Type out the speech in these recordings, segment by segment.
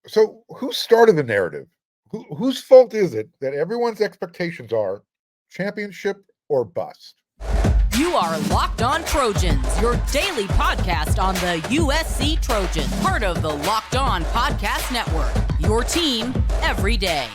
So, who started the narrative? Whose fault is it that everyone's expectations are championship or bust? You are Locked On Trojans, your daily podcast on the USC Trojans, part of the Locked On Podcast Network, your team every day.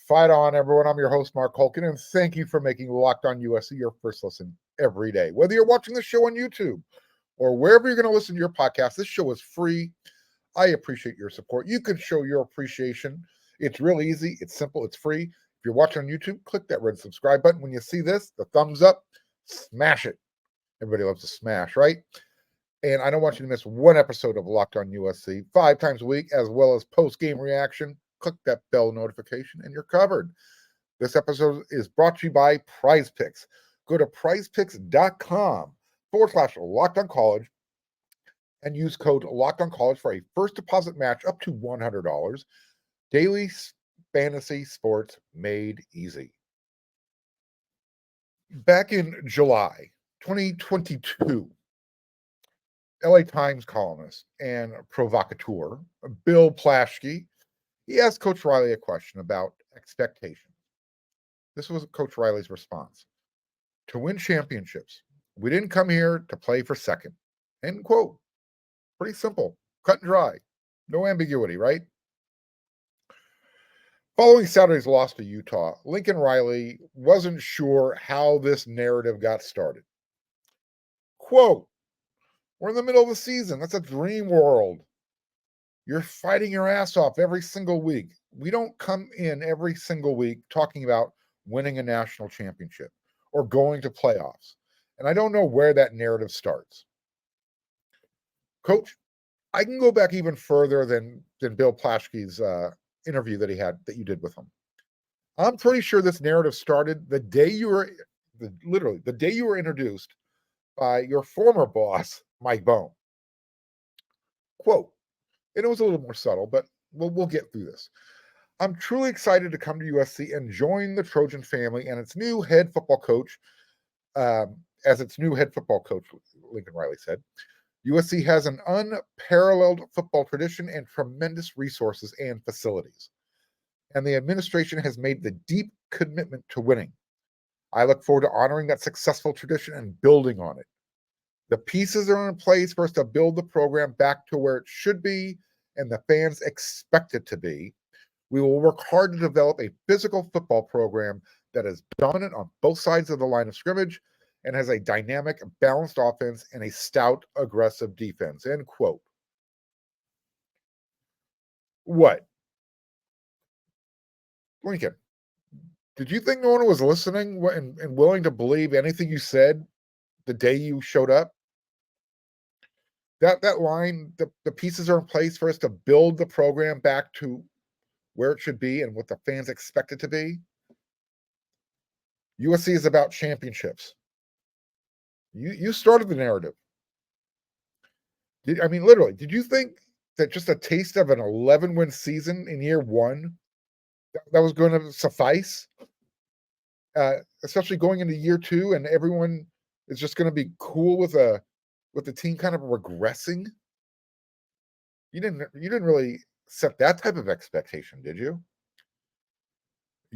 Fight on, everyone. I'm your host, Mark Holkin, and thank you for making Locked On USC your first listen every day. Whether you're watching the show on YouTube or wherever you're going to listen to your podcast, this show is free. I appreciate your support. You can show your appreciation. It's real easy. It's simple. It's free. If you're watching on YouTube, click that red subscribe button. When you see this, the thumbs up, smash it. Everybody loves to smash, right? And I don't want you to miss one episode of Locked On USC 5 times a week, as well as post-game reaction. Click that bell notification and you're covered. This episode is brought to you by PrizePicks. Go to prizepicks.com/LockedOnCollege and use code LockedOnCollege for a first deposit match up to $100. Daily fantasy sports made easy. Back in July 2022, LA Times columnist and provocateur Bill Plaschke, he asked Coach Riley a question about expectations. This was Coach Riley's response. To win championships, we didn't come here to play for second. End quote. Pretty simple, cut and dry, no ambiguity, right? Following Saturday's loss to Utah, Lincoln Riley wasn't sure how this narrative got started. Quote, we're in the middle of the season. That's a dream world. You're fighting your ass off every single week. We don't come in every single week talking about winning a national championship or going to playoffs. And I don't know where that narrative starts. Coach, I can go back even further than Bill Plaschke's interview that you did with him. I'm pretty sure this narrative started the day you were introduced by your former boss, Mike Bohn. Quote, and it was a little more subtle, but we'll get through this. I'm truly excited to come to USC and join the Trojan family and its new head football coach, Lincoln Riley said. USC has an unparalleled football tradition and tremendous resources and facilities. And the administration has made the deep commitment to winning. I look forward to honoring that successful tradition and building on it. The pieces are in place for us to build the program back to where it should be and the fans expect it to be. We will work hard to develop a physical football program that is dominant on both sides of the line of scrimmage and has a dynamic, balanced offense and a stout, aggressive defense. End quote. What? Lincoln, did you think no one was listening and willing to believe anything you said the day you showed up? That line, the pieces are in place for us to build the program back to where it should be and what the fans expect it to be. USC is about championships. You started the narrative. Literally, did you think that just a taste of an 11-win season in year one, that was going to suffice? Especially going into year two and everyone is just going to be cool with the team kind of regressing? You didn't really set that type of expectation, did you?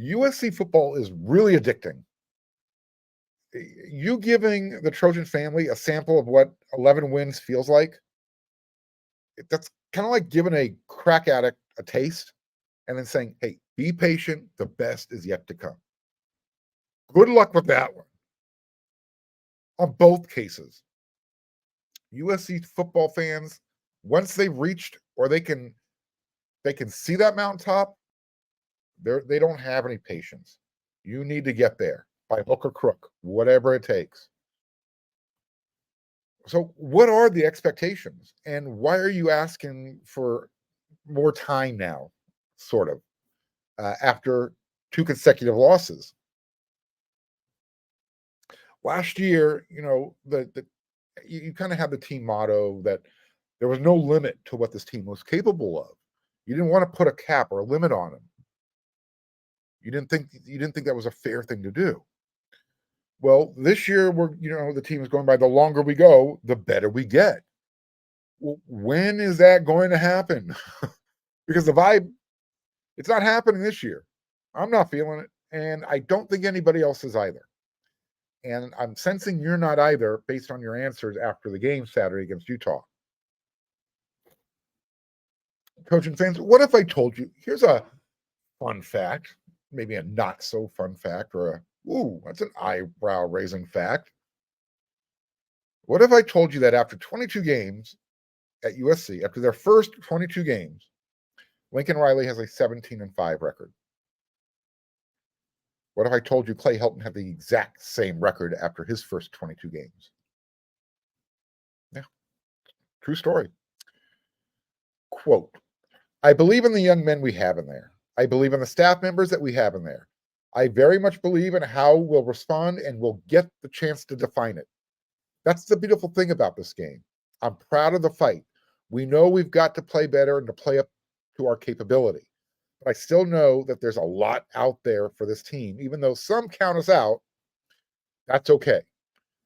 USC football is really addicting. You giving the Trojan family a sample of what 11 wins feels like, that's kind of like giving a crack addict a taste and then saying, hey, be patient, the best is yet to come. Good luck with that one. On both cases, USC football fans, once they've reached or they can see that mountaintop, they don't have any patience. You need to get there by hook or crook, whatever it takes. So what are the expectations and why are you asking for more time now, sort of, after 2 consecutive losses? Last year, you kind of had the team motto that there was no limit to what this team was capable of. You didn't want to put a cap or a limit on them. You didn't think that was a fair thing to do. Well, this year the team is going by the longer we go, the better we get. Well, when is that going to happen? Because the vibe, it's not happening this year. I'm not feeling it, and I don't think anybody else is either. And I'm sensing you're not either based on your answers after the game Saturday against Utah. Trojan fans, what if I told you, here's a fun fact, maybe a not so fun fact, or that's an eyebrow raising fact. What if I told you that after 22 games at USC, after their first 22 games, Lincoln Riley has a 17-5 record? What if I told you Clay Helton had the exact same record after his first 22 games? Yeah, true story. Quote, I believe in the young men we have in there. I believe in the staff members that we have in there. I very much believe in how we'll respond and we'll get the chance to define it. That's the beautiful thing about this game. I'm proud of the fight. We know we've got to play better and to play up to our capability. But I still know that there's a lot out there for this team. Even though some count us out, that's okay.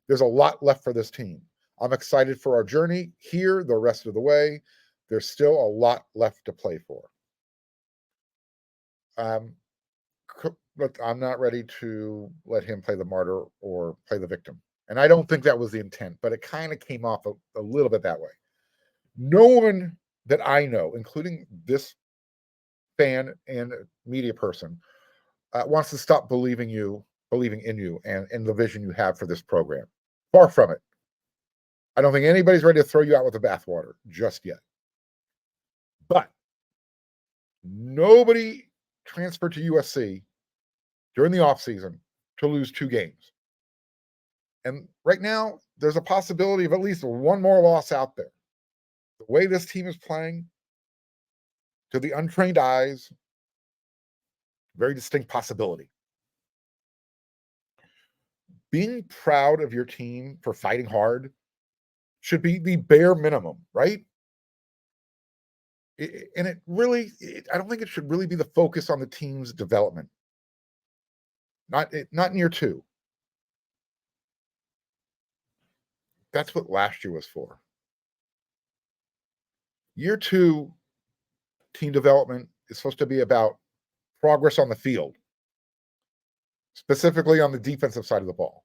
There's a lot left for this team. I'm excited for our journey here the rest of the way. There's still a lot left to play for. But I'm not ready to let him play the martyr or play the victim. And I don't think that was the intent, but it kind of came off a little bit that way. No one that I know, including this fan and media person, wants to stop believing in you and the vision you have for this program. Far from it. I don't think anybody's ready to throw you out with the bathwater just yet. But nobody transferred to USC during the offseason to lose 2 games. And right now, there's a possibility of at least one more loss out there. The way this team is playing, to the untrained eyes, very distinct possibility. Being proud of your team for fighting hard should be the bare minimum, right? I don't think it should really be the focus on the team's development. Not in year 2. That's what last year was for. Year 2 team development is supposed to be about progress on the field, specifically on the defensive side of the ball.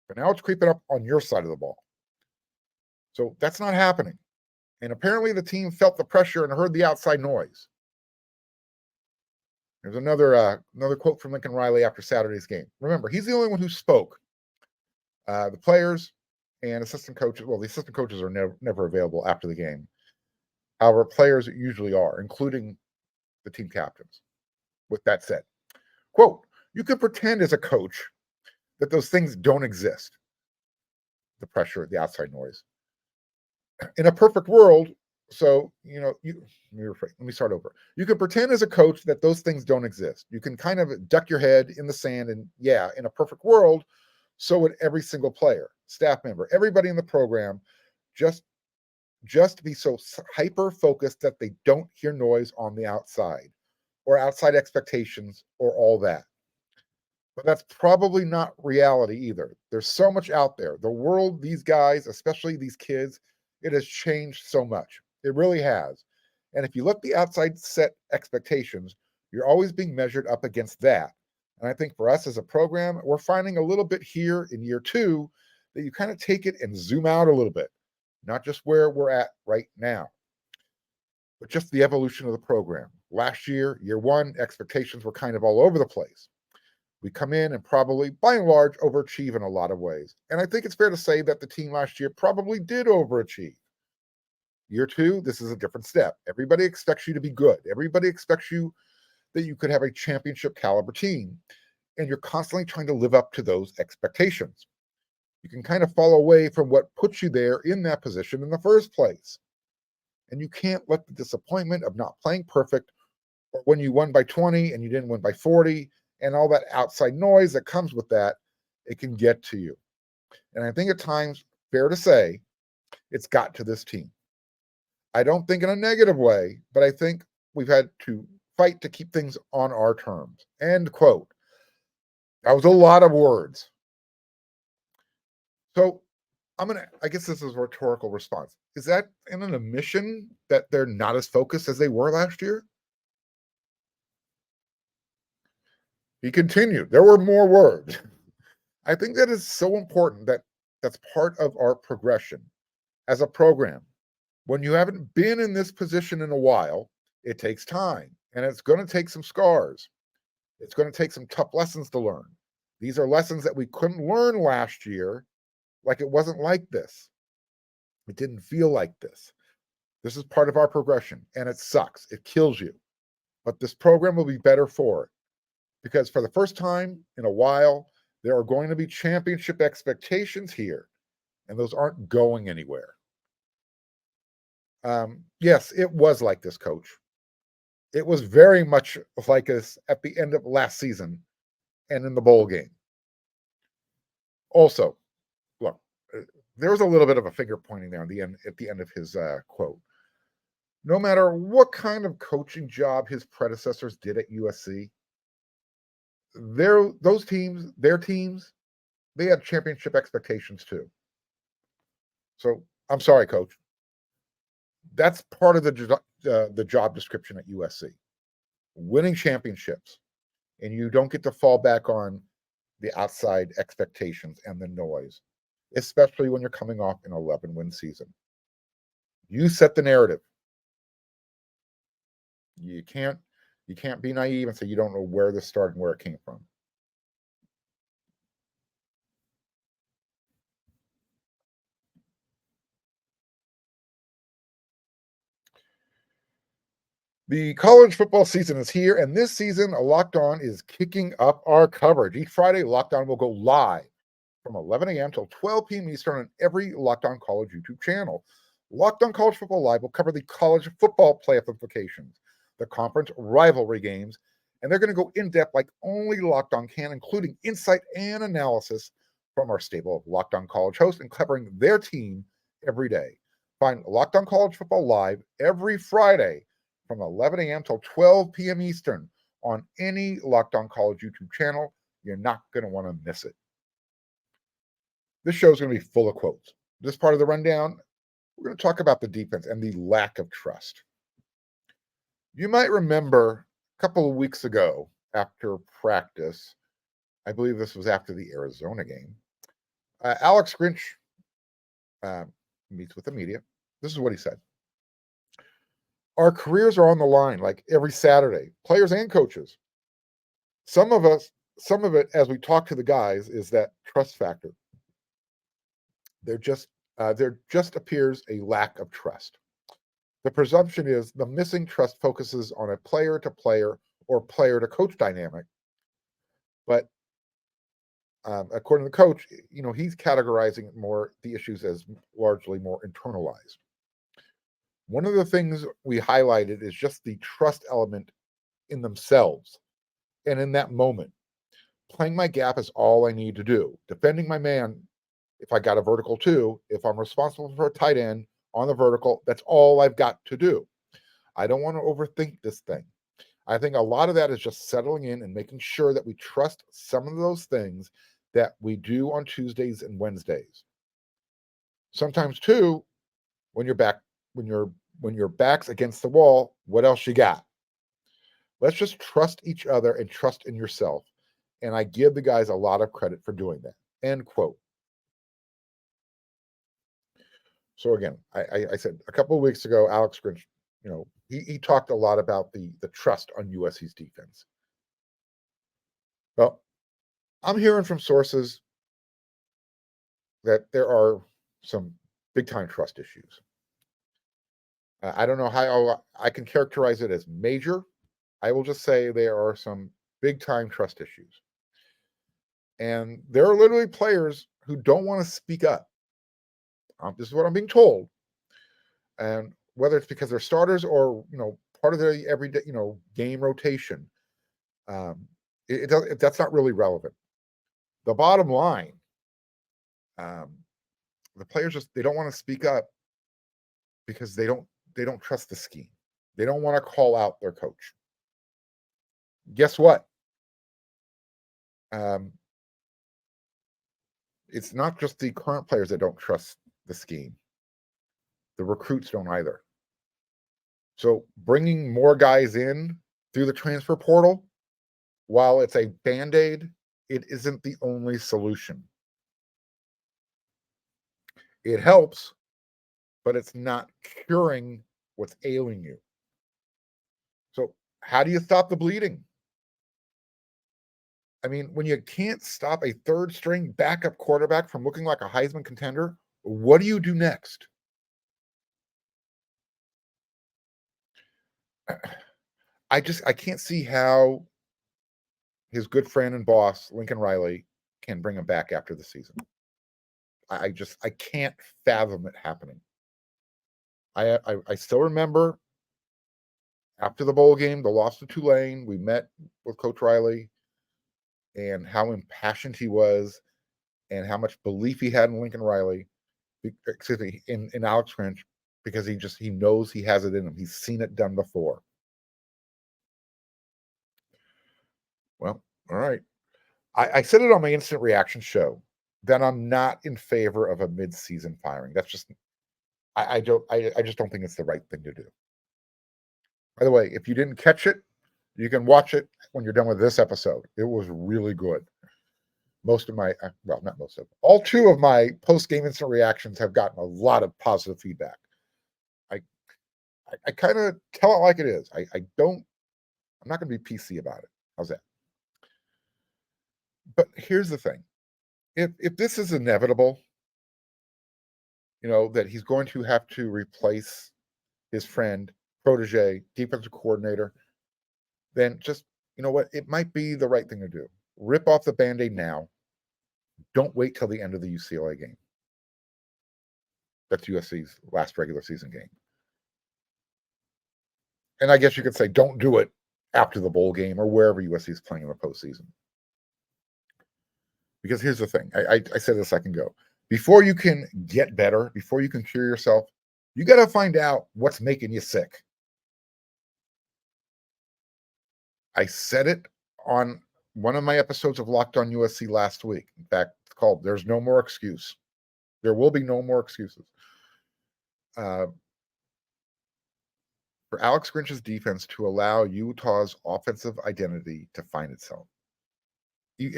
But now it's creeping up on your side of the ball. So that's not happening. And apparently the team felt the pressure and heard the outside noise. There's another quote from Lincoln Riley after Saturday's game. Remember, he's the only one who spoke. The players and assistant coaches, the assistant coaches are never available after the game. However, players usually are, including the team captains. With that said, quote, you can pretend as a coach that those things don't exist. The pressure, the outside noise. In a perfect world, let me start over. You can pretend as a coach that those things don't exist. You can kind of duck your head in the sand and in a perfect world, so would every single player, staff member, everybody in the program, just be so hyper-focused that they don't hear noise on the outside or outside expectations or all that. But that's probably not reality either. There's so much out there. The world, these guys, especially these kids, it has changed so much. It really has. And if you let the outside set expectations, you're always being measured up against that. And I think for us as a program, we're finding a little bit here in year 2 that you kind of take it and zoom out a little bit. Not just where we're at right now, but just the evolution of the program. Last year, year 1, expectations were kind of all over the place. We come in and probably, by and large, overachieve in a lot of ways. And I think it's fair to say that the team last year probably did overachieve. Year 2, this is a different step. Everybody expects you to be good. Everybody expects you that you could have a championship caliber team. And you're constantly trying to live up to those expectations. You can kind of fall away from what puts you there in that position in the first place. And you can't let the disappointment of not playing perfect, or when you won by 20 and you didn't win by 40, and all that outside noise that comes with that, it can get to you. And I think at times, fair to say, it's got to this team. I don't think in a negative way, but I think we've had to fight to keep things on our terms. End quote. That was a lot of words. So I guess this is a rhetorical response. Is that an admission that they're not as focused as they were last year? He continued, there were more words. I think that is so important that's part of our progression as a program. When you haven't been in this position in a while, it takes time and it's going to take some scars. It's going to take some tough lessons to learn. These are lessons that we couldn't learn last year. Like it wasn't like this. It didn't feel like this. This is part of our progression and it sucks. It kills you. But this program will be better for it because for the first time in a while, there are going to be championship expectations here, and those aren't going anywhere. Yes, it was like this, Coach. It was very much like this at the end of last season and in the bowl game. Also, look, there was a little bit of a finger pointing there at the end of his quote. No matter what kind of coaching job his predecessors did at USC, their teams, they had championship expectations too. So I'm sorry, Coach. That's part of the job description at USC, winning championships, and you don't get to fall back on the outside expectations and the noise, especially when you're coming off an 11-win season. You set the narrative. You can't be naive and say you don't know where this started and where it came from. The college football season is here, and this season, Locked On is kicking up our coverage. Each Friday, Locked On will go live from 11 a.m. till 12 p.m. Eastern on every Locked On College YouTube channel. Locked On College Football Live will cover the college football playoff implications, the conference rivalry games, and they're going to go in-depth like only Locked On can, including insight and analysis from our stable of Locked On College hosts and covering their team every day. Find Locked On College Football Live every Friday from 11 a.m. till 12 p.m. Eastern on any Locked On College YouTube channel. You're not going to want to miss it. This show is going to be full of quotes. This part of the rundown, we're going to talk about the defense and the lack of trust. You might remember a couple of weeks ago after practice, I believe this was after the Arizona game, Alex Grinch meets with the media. This is what he said. Our careers are on the line like every Saturday, players and coaches. Some of it, as we talk to the guys, is that trust factor. There just appears a lack of trust. The presumption is the missing trust focuses on a player-to-player or player-to-coach dynamic. But according to the coach, he's categorizing the issues as largely more internalized. One of the things we highlighted is just the trust element in themselves and in that moment. Playing my gap is all I need to do. Defending my man, if I got a vertical too, if I'm responsible for a tight end on the vertical, that's all I've got to do. I don't want to overthink this thing. I think a lot of that is just settling in and making sure that we trust some of those things that we do on Tuesdays and Wednesdays. Sometimes too, when your back's against the wall, what else you got? Let's just trust each other and trust in yourself. And I give the guys a lot of credit for doing that. End quote. So again, I said a couple of weeks ago, Alex Grinch, he talked a lot about the trust on USC's defense. Well, I'm hearing from sources that there are some big-time trust issues. I don't know how I can characterize it as major. I will just say there are some big-time trust issues. And there are literally players who don't want to speak up. This is what I'm being told. And whether it's because they're starters or, part of their everyday, game rotation, that's not really relevant. The bottom line, the players they don't want to speak up because they don't trust the scheme. They don't want to call out their coach. Guess what? It's not just the current players that don't trust the scheme. The recruits don't either. So bringing more guys in through the transfer portal, while it's a Band-Aid, it isn't the only solution. It helps, but it's not curing what's ailing you. So how do you stop the bleeding? I mean, when you can't stop a third-string backup quarterback from looking like a Heisman contender, what do you do next? I can't see how his good friend and boss, Lincoln Riley, can bring him back after the season. I can't fathom it happening. I still remember after the bowl game, the loss to Tulane, we met with Coach Riley and how impassioned he was and how much belief he had in Lincoln Riley, in Alex Grinch, because he knows he has it in him. He's seen it done before. Well, all right. I said it on my instant reaction show that I'm not in favor of a mid-season firing. That's just I just don't think it's the right thing to do. By the way, if you didn't catch it, you can watch it when you're done with this episode. It was really good. Most of my, well, not most of, all two of my post-game instant reactions have gotten a lot of positive feedback. I kind of tell it like it is. I'm not going to be PC about it. How's that? But here's the thing. If this is inevitable, that he's going to have to replace his friend, protege, defensive coordinator, then just, you know what? It might be the right thing to do. Rip off the Band-Aid now. Don't wait till the end of the UCLA game. That's USC's last regular season game. And I guess you could say don't do it after the bowl game or wherever USC is playing in the postseason. Because here's the thing. I said this a second ago. Before you can get better, before you can cure yourself, you got to find out what's making you sick. I said it on one of my episodes of Locked On USC last week. In fact, it's called There's No More Excuse. There will be no more excuses. For Alex Grinch's defense to allow Utah's offensive identity to find itself. You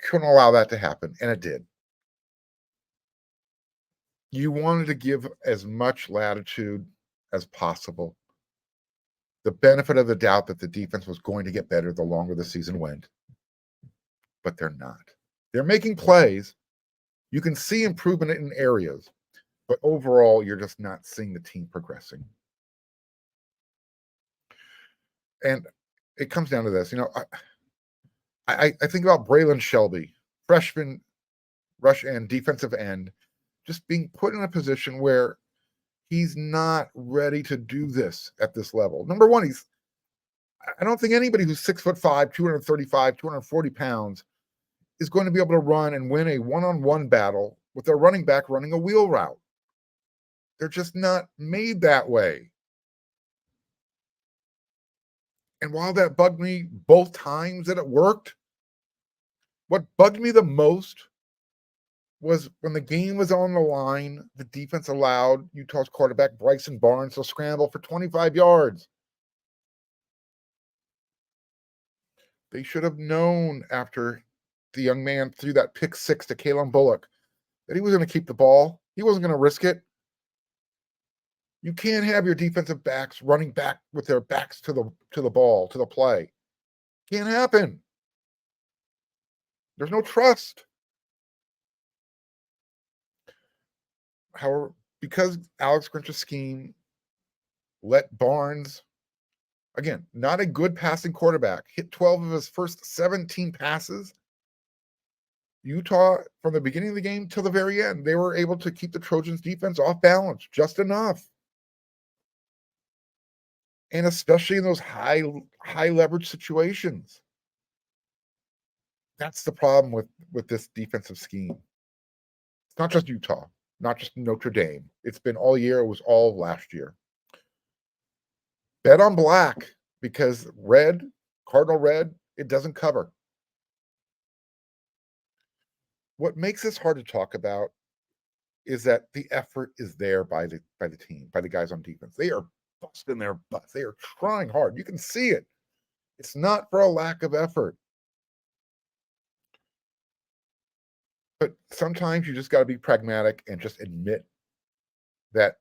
couldn't allow that to happen, and it did. You wanted to give as much latitude as possible, the benefit of the doubt that the defense was going to get better the longer the season went, but they're not. They're making plays. You can see improvement in areas, but overall, you're just not seeing the team progressing. And it comes down to this, I think about Braylon Shelby, freshman rush end, defensive end, just being put in a position where he's not ready to do this at this level. Number one, I don't think anybody who's 6'5", 235, 240 pounds is going to be able to run and win a one-on-one battle with their running back running a wheel route. They're just not made that way. And while that bugged me both times that it worked, what bugged me the most was when the game was on the line, the defense allowed Utah's quarterback Bryson Barnes to scramble for 25 yards. They should have known after the young man threw that pick six to Kalen Bullock that he was going to keep the ball. He wasn't going to risk it. You can't have your defensive backs running back with their backs to the ball, to the play. Can't happen. There's no trust. However, because Alex Grinch's scheme let Barnes, again, not a good passing quarterback, hit 12 of his first 17 passes, Utah, from the beginning of the game till the very end, they were able to keep the Trojans defense off balance just enough. And especially in those high leverage situations. That's the problem with this defensive scheme. It's not just Utah, not just Notre Dame. It's been all year. It was all last year. Bet on black because red, Cardinal red, it doesn't cover. What makes this hard to talk about is that the effort is there by the team, by the guys on defense. They are busting their butts. They are trying hard. You can see it. It's not for a lack of effort. But sometimes you just got to be pragmatic and just admit that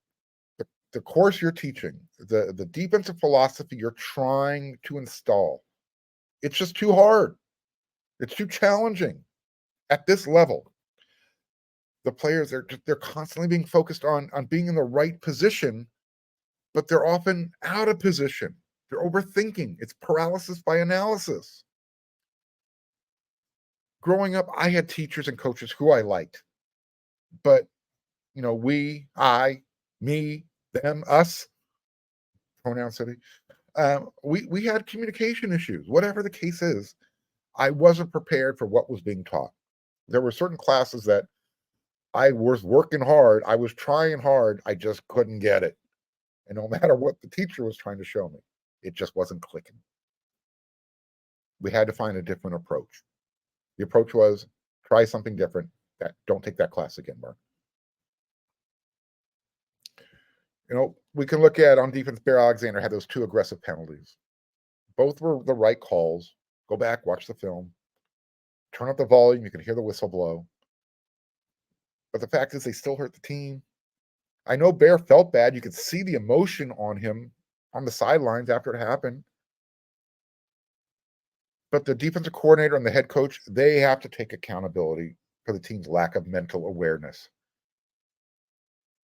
the course you're teaching, the defensive philosophy you're trying to install, it's just too hard. It's too challenging at this level. The players they're constantly being focused on being in the right position, but they're often out of position. They're overthinking. It's paralysis by analysis. Growing up, I had teachers and coaches who I liked, but we, I, me, them, us, pronoun city. We had communication issues. Whatever the case is, I wasn't prepared for what was being taught. There were certain classes that I was working hard. I was trying hard. I just couldn't get it. And no matter what the teacher was trying to show me, it just wasn't clicking. We had to find a different approach. The approach was try something different. Don't take that class again, Mark. We can look at on defense, Bear Alexander had those 2 aggressive penalties. Both were the right calls. Go back, watch the film. Turn up the volume. You can hear the whistle blow. But the fact is they still hurt the team. I know Bear felt bad. You could see the emotion on him on the sidelines after it happened. But the defensive coordinator and the head coach, they have to take accountability for the team's lack of mental awareness.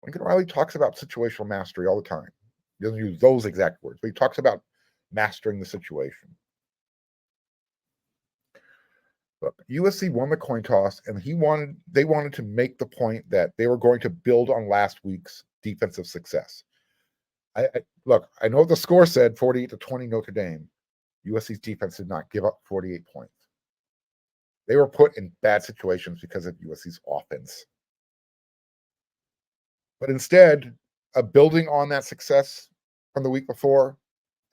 Lincoln Riley talks about situational mastery all the time. He doesn't use those exact words, but he talks about mastering the situation. Look, USC won the coin toss, and they wanted to make the point that they were going to build on last week's defensive success. I know the score said 48-20 Notre Dame. USC's defense did not give up 48 points. They were put in bad situations because of USC's offense. But instead of building on that success from the week before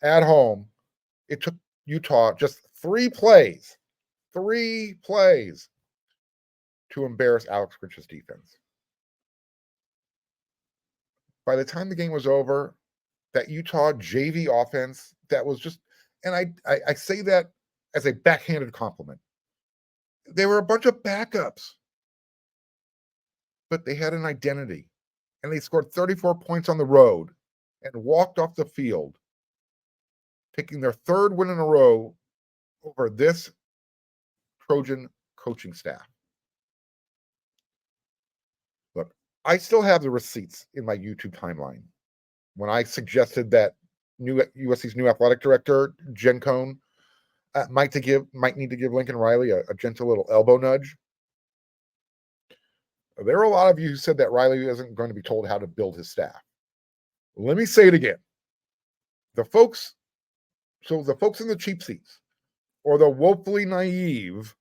at home, it took Utah just 3 plays to embarrass Alex Grinch's defense. By the time the game was over, that Utah JV offense that was just, and I say that as a backhanded compliment. They were a bunch of backups, but they had an identity, and they scored 34 points on the road and walked off the field, taking their 3rd win in a row over this Trojan coaching staff. Look, I still have the receipts in my YouTube timeline when I suggested that USC's new athletic director, Jen Cohn, might need to give Lincoln Riley a gentle little elbow nudge. There are a lot of you who said that Riley isn't going to be told how to build his staff. Let me say it again. The folks in the cheap seats or the woefully naive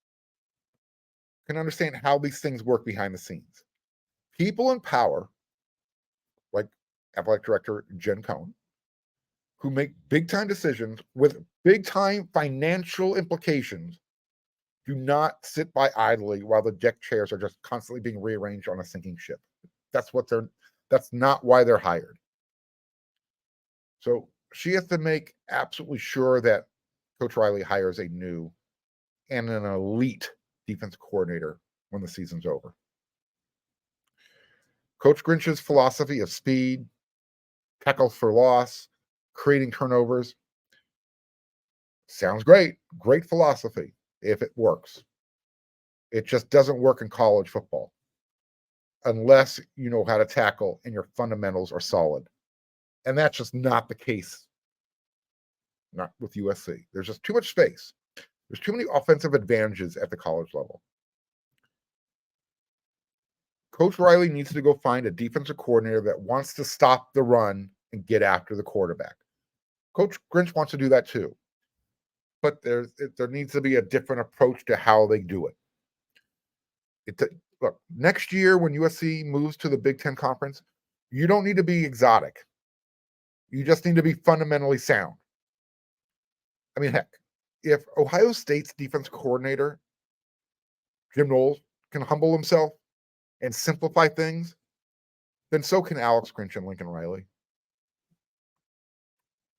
can understand how these things work behind the scenes. People in power, like athletic director Jen Cohn, who make big-time decisions with big-time financial implications, do not sit by idly while the deck chairs are just constantly being rearranged on a sinking ship. That's not why they're hired. So she has to make absolutely sure that Coach Riley hires a new and an elite defense coordinator when the season's over. Coach Grinch's philosophy of speed, tackles for loss, creating turnovers sounds great. Great philosophy if it works. It just doesn't work in college football unless you know how to tackle and your fundamentals are solid. And that's just not the case. Not with USC. There's just too much space. There's too many offensive advantages at the college level. Coach Riley needs to go find a defensive coordinator that wants to stop the run and get after the quarterback. Coach Grinch wants to do that too. But there needs to be a different approach to how they do it. Look, next year when USC moves to the Big Ten Conference, you don't need to be exotic. You just need to be fundamentally sound. I mean, heck, if Ohio State's defense coordinator, Jim Knowles, can humble himself and simplify things, then so can Alex Grinch and Lincoln Riley.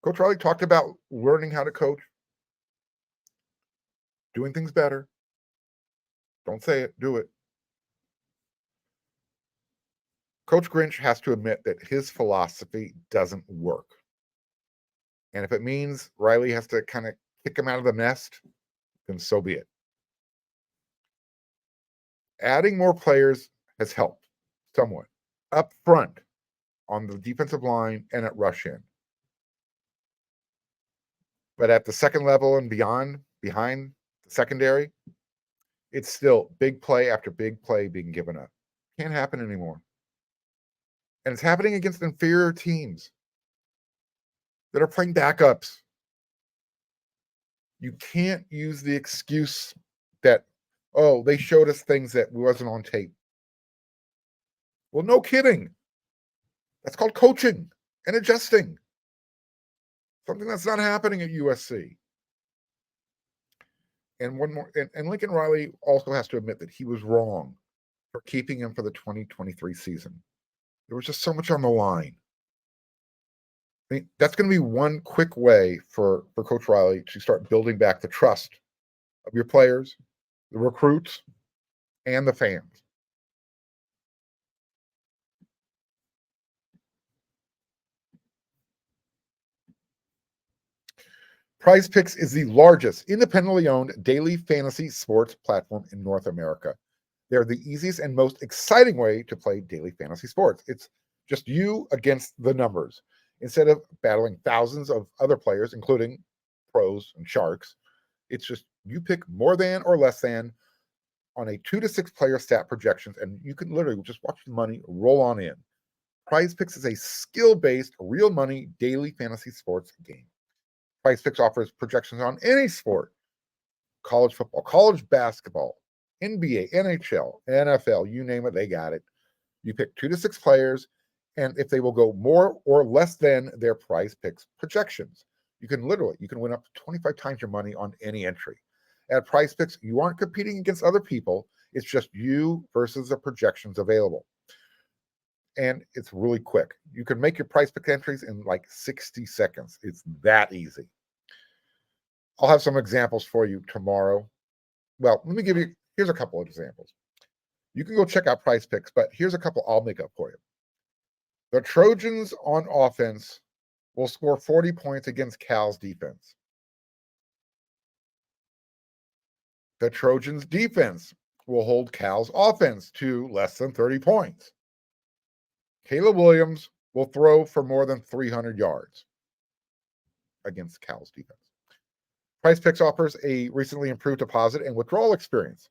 Coach Riley talked about learning how to coach, doing things better. Don't say it, do it. Coach Grinch has to admit that his philosophy doesn't work. And if it means Riley has to kind of kick him out of the nest, then so be it. Adding more players has helped somewhat up front on the defensive line and at rush in. But at the second level and beyond, behind the secondary, it's still big play after big play being given up. Can't happen anymore. And it's happening against inferior teams that are playing backups. You can't use the excuse that, oh, they showed us things that wasn't on tape. Well, no kidding. That's called coaching and adjusting. Something that's not happening at USC. And one more, and Lincoln Riley also has to admit that he was wrong for keeping him for the 2023 season. There was just so much on the line. I mean, that's going to be one quick way for Coach Riley to start building back the trust of your players, the recruits, and the fans. PrizePicks is the largest independently owned daily fantasy sports platform in North America. They're the easiest and most exciting way to play daily fantasy sports. It's just you against the numbers. Instead of battling thousands of other players, including pros and sharks, it's just you pick more than or less than on a 2 to 6 player stat projections, and you can literally just watch the money roll on in. PrizePicks is a skill-based, real money daily fantasy sports game. PrizePicks offers projections on any sport: college football, college basketball, NBA, NHL, NFL, you name it, they got it. You pick 2 to 6 players, and if they will go more or less than their PrizePicks projections, you can win up to 25 times your money on any entry. At PrizePicks, you aren't competing against other people. It's just you versus the projections available. And it's really quick. You can make your PrizePicks entries in like 60 seconds. It's that easy. I'll have some examples for you tomorrow. Well, here's a couple of examples. You can go check out PrizePicks, but here's a couple I'll make up for you. The Trojans on offense will score 40 points against Cal's defense. The Trojans defense will hold Cal's offense to less than 30 points. Caleb Williams will throw for more than 300 yards against Cal's defense. PrizePicks offers a recently improved deposit and withdrawal experience,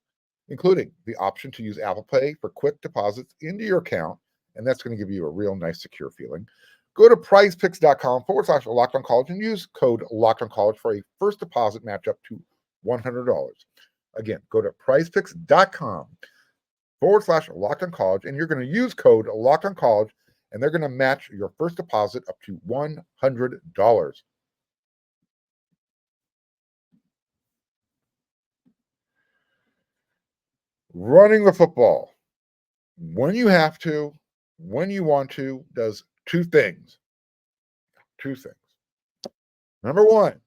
including the option to use Apple Pay for quick deposits into your account, and that's going to give you a real nice, secure feeling. Go to prizepicks.com/LockedOnCollege and use code LockedOnCollege for a first deposit match up to $100. Again, go to prizepicks.com/LockedOnCollege, and you're going to use code LockedOnCollege, and they're going to match your first deposit up to $100. Running the football, when you have to, when you want to, does two things. Number one,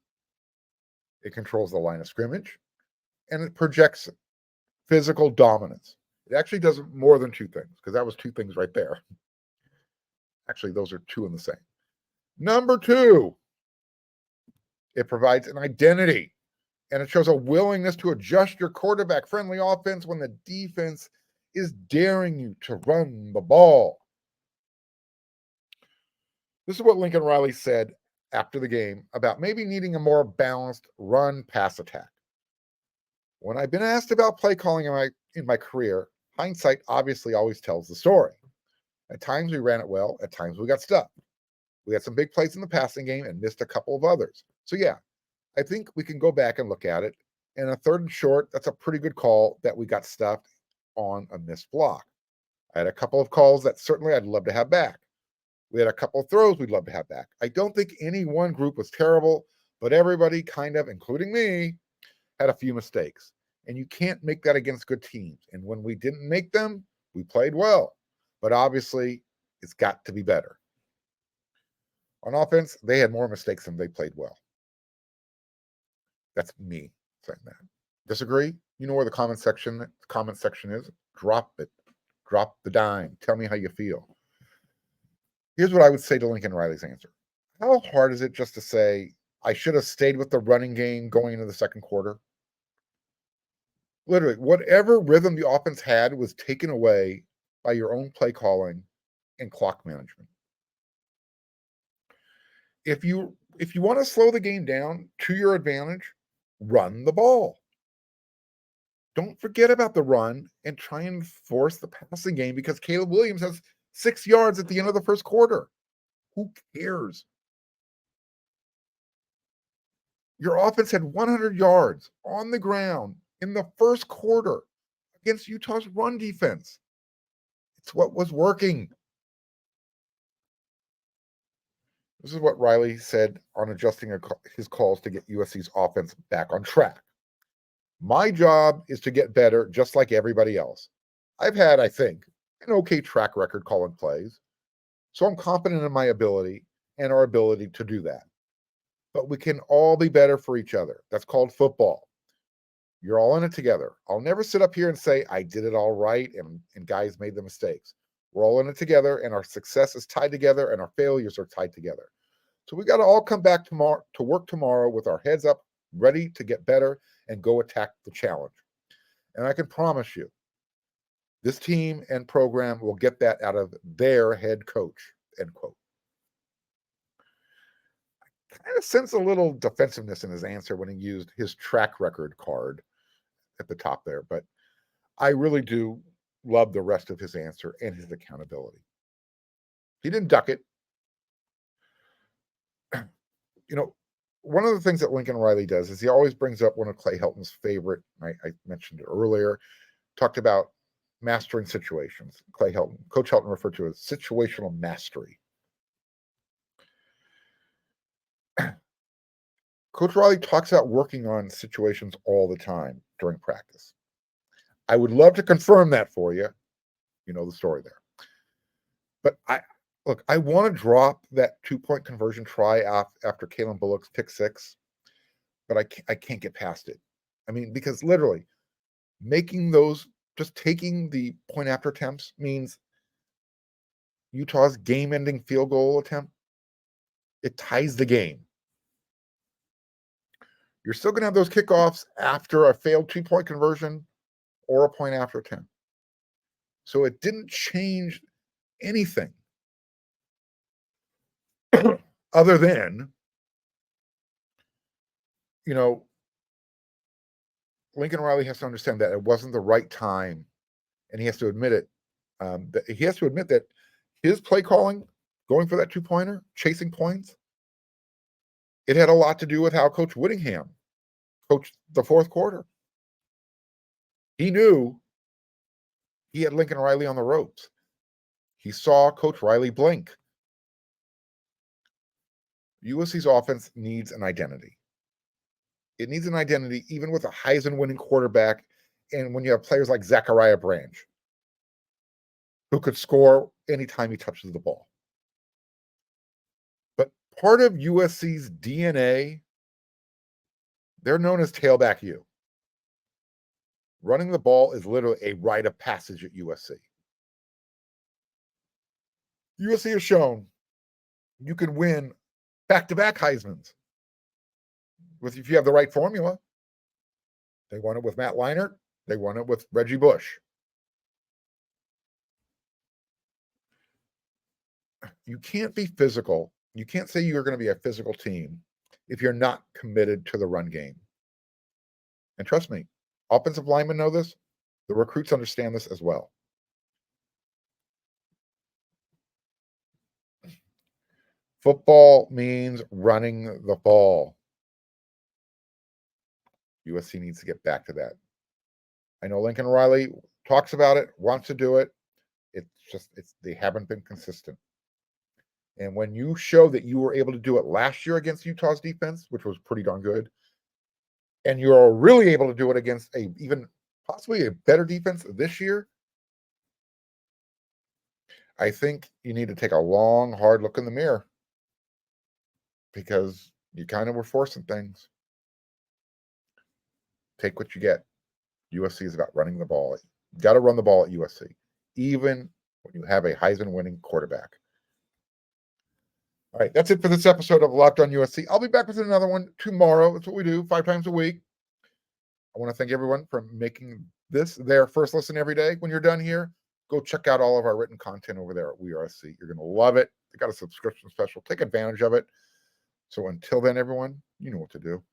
it controls the line of scrimmage, and it projects physical dominance. It actually does more than two things, because that was two things right there. Actually, those are two in the same. Number two, it provides an identity, and it shows a willingness to adjust your quarterback-friendly offense when the defense is daring you to run the ball. This is what Lincoln Riley said after the game about maybe needing a more balanced run-pass attack. When I've been asked about play calling in my career, hindsight obviously always tells the story. At times we ran it well, at times we got stuck. We had some big plays in the passing game and missed a couple of others. So yeah, I think we can go back and look at it. And a third and short, that's a pretty good call that we got stuffed on a missed block. I had a couple of calls that certainly I'd love to have back. We had a couple of throws we'd love to have back. I don't think any one group was terrible, but everybody kind of, including me, had a few mistakes. And you can't make that against good teams. And when we didn't make them, we played well. But obviously, it's got to be better. On offense, they had more mistakes than they played well. That's me saying that. Disagree? You know where the comment section is? Drop it. Drop the dime. Tell me how you feel. Here's what I would say to Lincoln Riley's answer. How hard is it just to say, I should have stayed with the running game going into the second quarter? Literally, whatever rhythm the offense had was taken away by your own play calling and clock management. If you want to slow the game down to your advantage, run the ball. Don't forget about the run and try and force the passing game because Caleb Williams has 6 yards at the end of the first quarter. Who cares? Your offense had 100 yards on the ground in the first quarter against Utah's run defense. It's what was working. This is what Riley said on adjusting his calls to get USC's offense back on track. My job is to get better just like everybody else. I've had, I think, an okay track record calling plays, so I'm confident in my ability and our ability to do that. But we can all be better for each other. That's called football. You're all in it together. I'll never sit up here and say I did it all right and guys made the mistakes. We're all in it together, and our success is tied together, and our failures are tied together. So we got to all come back tomorrow to work tomorrow with our heads up, ready to get better and go attack the challenge. And I can promise you, this team and program will get that out of their head coach, end quote. I kind of sense a little defensiveness in his answer when he used his track record card at the top there, but I really do love the rest of his answer and his accountability. He didn't duck it. You know, one of the things that Lincoln Riley does is he always brings up one of Clay Helton's favorite, I mentioned it earlier, talked about mastering situations. Coach Helton referred to it as situational mastery. Coach Riley talks about working on situations all the time during practice. I would love to confirm that for you. You know the story there. But I want to drop that 2-point conversion try after Kalen Bullock's pick 6, but I can't get past it. I mean, because literally making those, just taking the point after attempts means Utah's game-ending field goal attempt, it ties the game. You're still going to have those kickoffs after a failed 2-point conversion or a point after attempt. So it didn't change anything other than, Lincoln Riley has to understand that it wasn't the right time, and he has to admit it. He has to admit that his play calling, going for that 2-pointer, chasing points, it had a lot to do with how Coach Whittingham coached the fourth quarter. He knew he had Lincoln Riley on the ropes. He saw Coach Riley blink. USC's offense needs an identity. It needs an identity even with a Heisman-winning quarterback and when you have players like Zachariah Branch, who could score anytime he touches the ball. But part of USC's DNA, they're known as tailback U. Running the ball is literally a rite of passage at USC. USC has shown you can win back-to-back Heismans if you have the right formula. They won it with Matt Leinart. They won it with Reggie Bush. You can't be physical. You can't say you're going to be a physical team if you're not committed to the run game. And trust me, offensive linemen know this. The recruits understand this as well. Football means running the ball. USC needs to get back to that. I know Lincoln Riley talks about it, wants to do it. They haven't been consistent. And when you show that you were able to do it last year against Utah's defense, which was pretty darn good, and you're really able to do it against even possibly a better defense this year, I think you need to take a long, hard look in the mirror, because you kind of were forcing things. Take what you get. USC is about running the ball. You got to run the ball at USC, even when you have a Heisman-winning quarterback. All right, that's it for this episode of Locked on USC. I'll be back with another one tomorrow. That's what we do 5 times a week. I want to thank everyone for making this their first listen every day. When you're done here, go check out all of our written content over there at USC. You're going to love it. They got a subscription special. Take advantage of it. So until then, everyone, you know what to do.